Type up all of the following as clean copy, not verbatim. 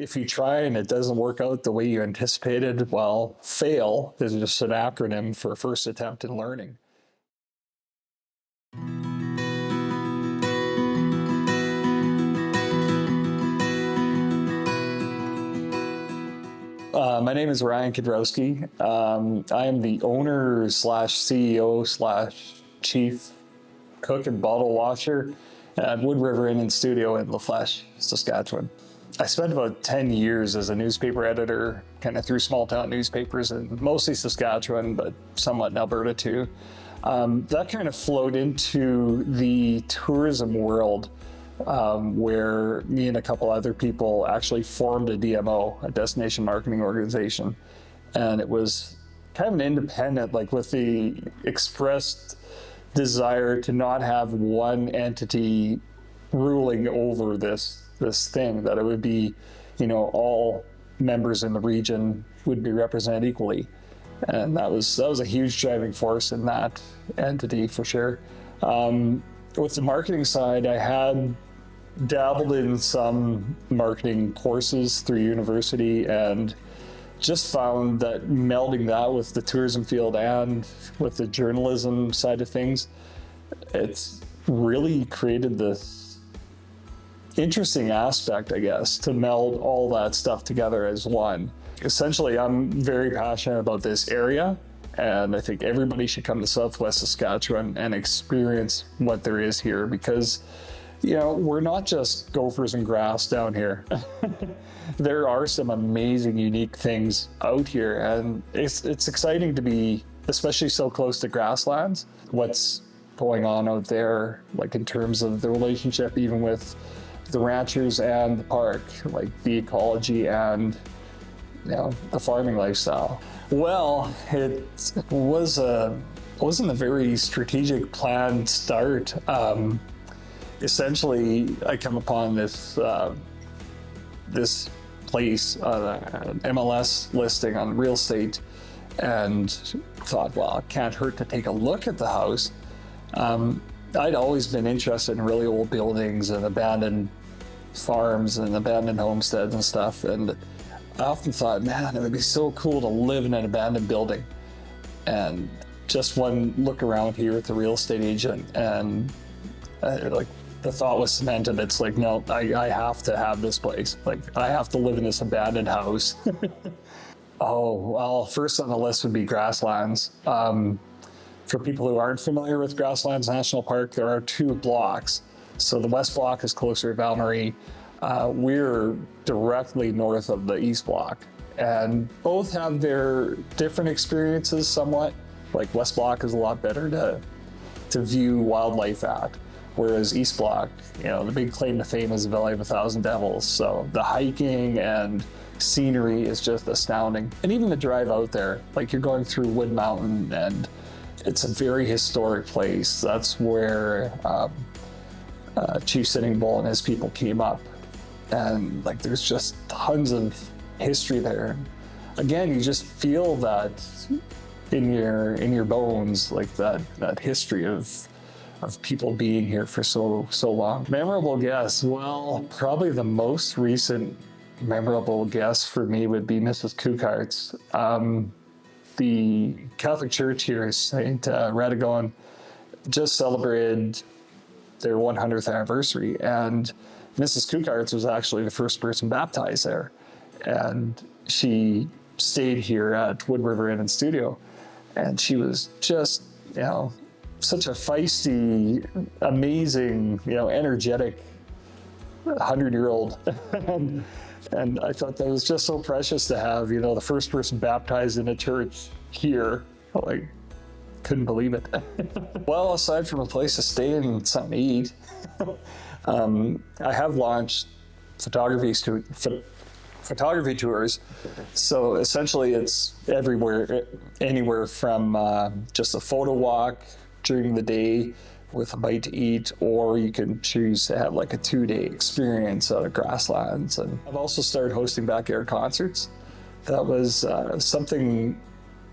if you try and it doesn't work out the way you anticipated, well, fail is just an acronym for first attempt in learning. My name is Ryan Kiedrowski. I am the owner / CEO / chief cook and bottle washer at Wood River Inn and Studio in Lafleche, Saskatchewan. I spent about 10 years as a newspaper editor, kind of through small town newspapers in mostly Saskatchewan, but somewhat in Alberta too. That kind of flowed into the tourism world, where me and a couple other people actually formed a DMO, a destination marketing organization. And it was kind of an independent, like with the expressed desire to not have one entity ruling over this thing, that it would be, all members in the region would be represented equally. And that was a huge driving force in that entity for sure. With the marketing side, I had dabbled in some marketing courses through university and just found that melding that with the tourism field and with the journalism side of things, it's really created this interesting aspect, I guess, to meld all that stuff together as one. Essentially, I'm very passionate about this area, and I think everybody should come to Southwest Saskatchewan and experience what there is here, because we're not just gophers and grass down here. There are some amazing, unique things out here, and it's exciting to be, especially so close to grasslands. What's going on out there, like in terms of the relationship, even with the ranchers and the park, like the ecology and the farming lifestyle. Well, it wasn't a very strategic planned start. Essentially, I come upon this place, an MLS listing on real estate, and thought, well, it can't hurt to take a look at the house. I'd always been interested in really old buildings and abandoned farms and abandoned homesteads and stuff, and I often thought, man, it would be so cool to live in an abandoned building. And just one look around here at the real estate agent, and the thought was cemented. It's like, no, I have to have this place. Like, I have to live in this abandoned house. Oh, well, first on the list would be grasslands. For people who aren't familiar with Grasslands National Park, there are 2 blocks. So the west block is closer to Val-Marie. We're directly north of the east block, and both have their different experiences somewhat. Like, west block is a lot better to view wildlife at, whereas east block, the big claim to fame is the Valley of a Thousand Devils. So the hiking and scenery is just astounding. And even the drive out there, like you're going through Wood Mountain, and it's a very historic place. That's where Chief Sitting Bull and his people came up. And there's just tons of history there. Again, you just feel that in your bones, like that history of people being here for so long. Memorable guests. Well, probably the most recent memorable guest for me would be Mrs. Kukart's. The Catholic Church here, St. Radegon, just celebrated their 100th anniversary, and Mrs. Kukart's was actually the first person baptized there, and she stayed here at Wood River Inn and Studio, and she was just, such a feisty, amazing, energetic 100-year-old. And I thought that was just so precious to have, the first person baptized in a church here. Couldn't believe it. Well, aside from a place to stay and something to eat, I have launched photography tours. So essentially it's anywhere from just a photo walk during the day with a bite to eat, or you can choose to have like a 2-day experience at Grasslands. And I've also started hosting backyard concerts. That was something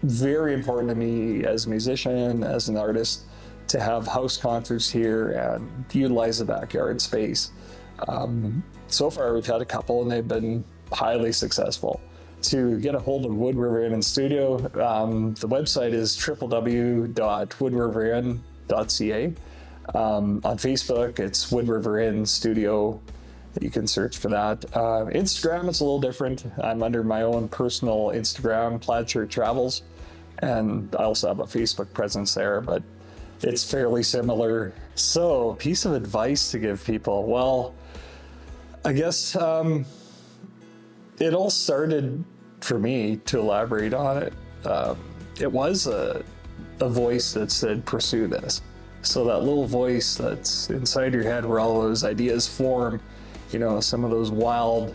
very important to me as a musician, as an artist, to have house concerts here and utilize the backyard space. So far we've had a couple and they've been highly successful. To get a hold of Wood River Inn and Studio, the website is www.woodriverin.ca. On Facebook, it's Wood River Inn Studio. You can search for that. Instagram, it's a little different. I'm under my own personal Instagram, Plaid Shirt Travels, and I also have a Facebook presence there, but it's fairly similar. So, piece of advice to give people. Well, I guess it all started for me, to elaborate on it. It was a voice that said, pursue this. So that little voice that's inside your head where all those ideas form, you know, some of those wild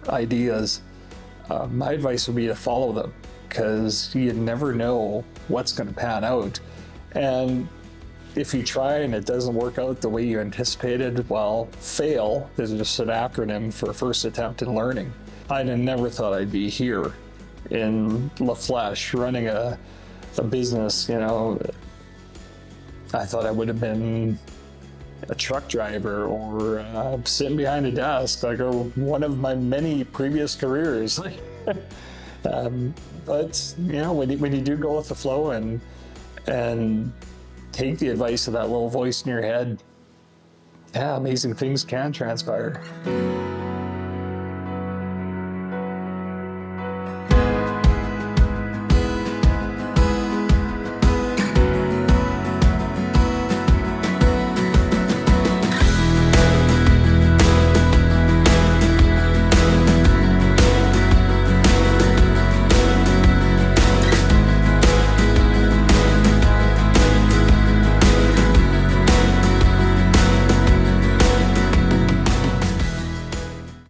ideas, my advice would be to follow them, because you never know what's going to pan out. And if you try and it doesn't work out the way you anticipated, well, fail is just an acronym for first attempt in learning. I'd never thought I'd be here in Lafleche running a business, you know. I thought I would have been a truck driver or sitting behind a desk, like one of my many previous careers. But, you know, when you do go with the flow and take the advice of that little voice in your head, yeah, amazing things can transpire.